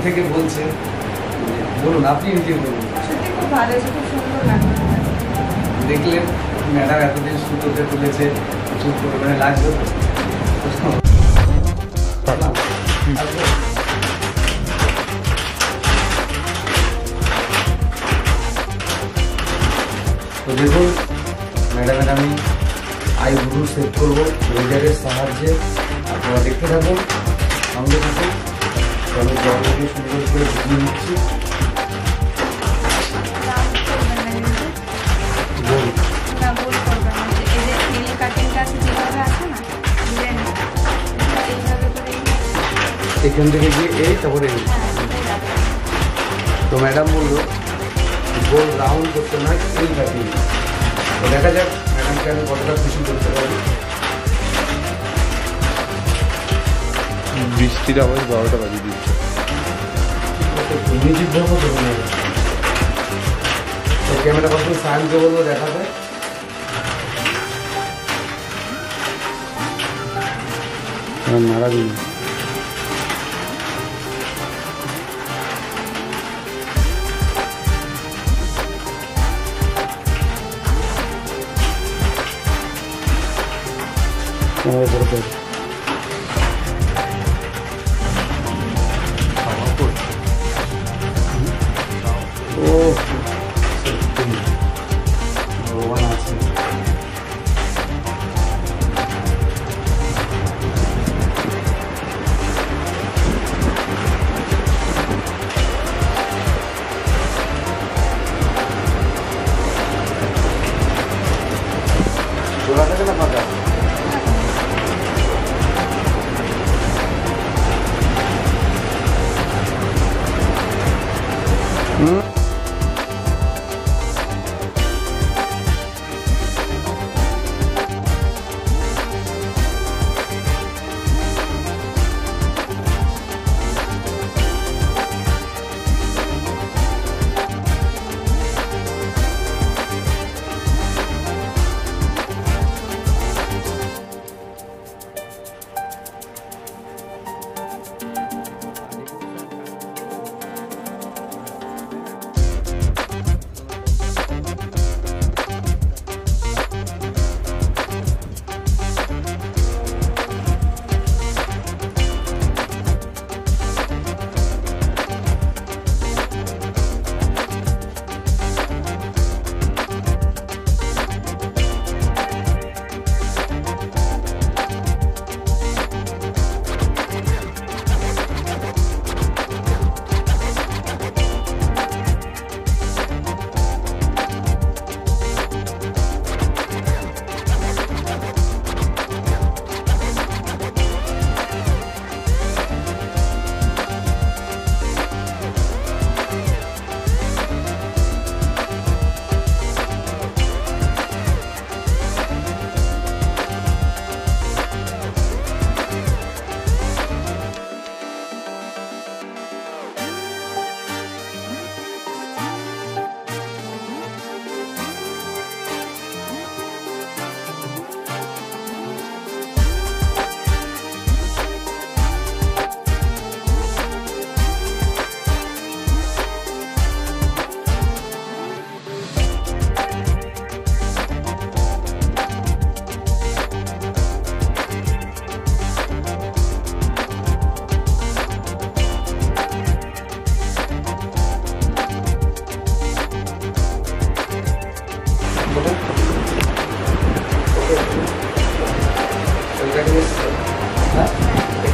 থেকে বলছে, বলুন আপনি নিজে বলুন। সত্যি খুব ভালো হয়েছে, খুব সুন্দর লাগলো। দেখলেন ম্যাডাম এতদিন সুতোতে তুলেছে, চুপ করে মানে লাগবে তো দেখুন ম্যাডামের আমি আইব্রো সেট করবো লেজারের সাহায্যে। আপনারা দেখতে থাকুন, সঙ্গে থাকুন। আমি জলটাকে সুন্দর করে বুঝিয়ে নিচ্ছি। এখান থেকে গিয়ে এই তারপরে তো ম্যাডাম বললো গোল রাউন্ড করতে নয় এই কাটিং। তো দেখা যাক ম্যাডামকে আমি কতটা খুশি করতে পারি। বৃষ্টির আওয়াজ 12টা বাজিয়ে দিচ্ছে। মিউজিক দেবো তো ক্যামেরা পার্সন সায়নকে বলবো দেখাবে। নাড়া দিন। ভগবান আছে। তোলা থাকে না ফাঁকা।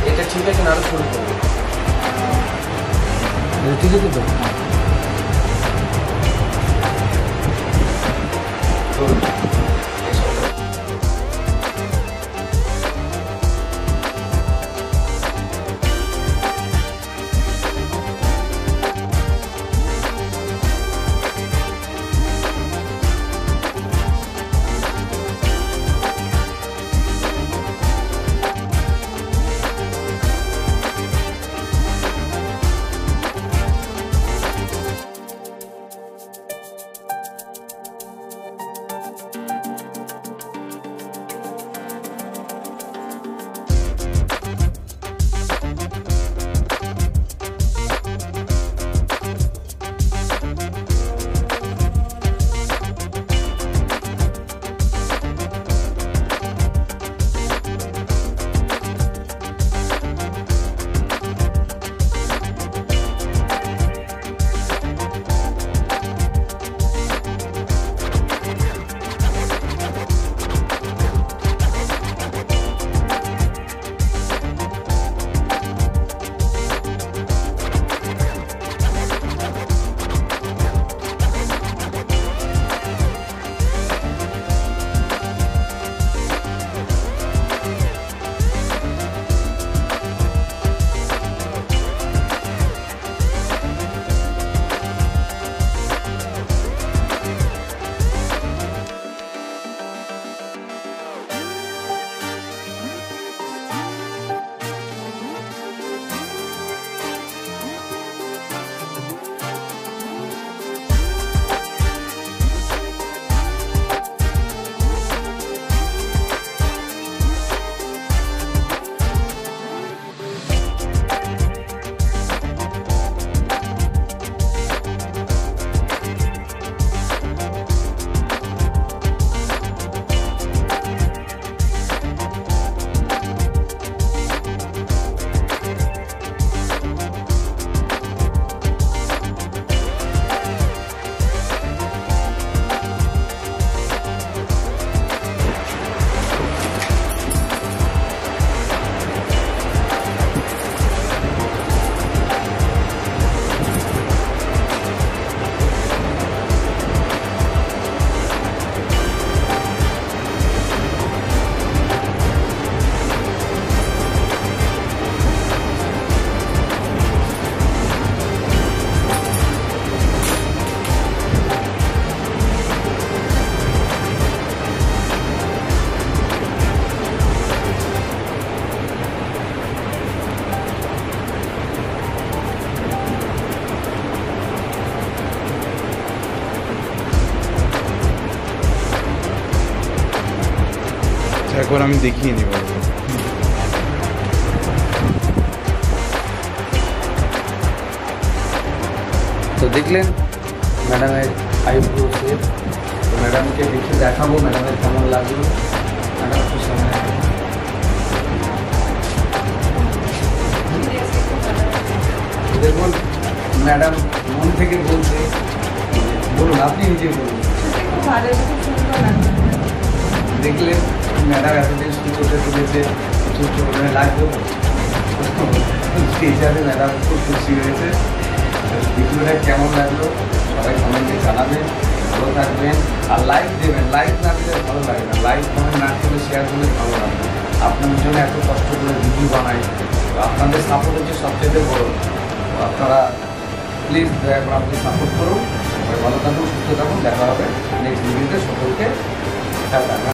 এটা ঠিক আছে না আরো শুরু করবো ঠিক আছে তো এরপর আমি দেখিয়ে নেব। তো দেখলেন ম্যাডামের আইব্রো শেপ। তো ম্যাডামকে দেখে দেখাবো ম্যাডামের কেমন লাগলো। ম্যাডাম একটু সামনে দেখুন, ম্যাডাম মন থেকে বলছে, বলুন আপনি নিজে বলুন। সত্যি খুব ভালো হয়েছে, খুব সুন্দর লাগছে। দেখলেন ম্যাডাম এতদিন সুন্দর তুলেছে, ছোট ছোট করে লাগলো। সেই হিসাবে ম্যাডাম খুব খুশি হয়েছে। ভিডিওটা কেমন লাগলো সবাই কমেন্টে জানাবেন। ভালো থাকবেন আর লাইক দেবেন। লাইক না দিলে ভালো লাগে না, লাইক কমেন্ট না করলে শেয়ার করলে ভালো লাগবে। আপনাদের জন্য এত কষ্ট করে ভিডিও বানাই, তো আপনাদের সাপোর্ট হচ্ছে সবচেয়ে বড়। তো আপনারা প্লিজ দয়া করে আমাকে সাপোর্ট করুন। সবাই ভালো থাকুন, সুস্থ থাকুন। দেখা হবে নেক্সট ভিডিওতে। সকলকে টাটা।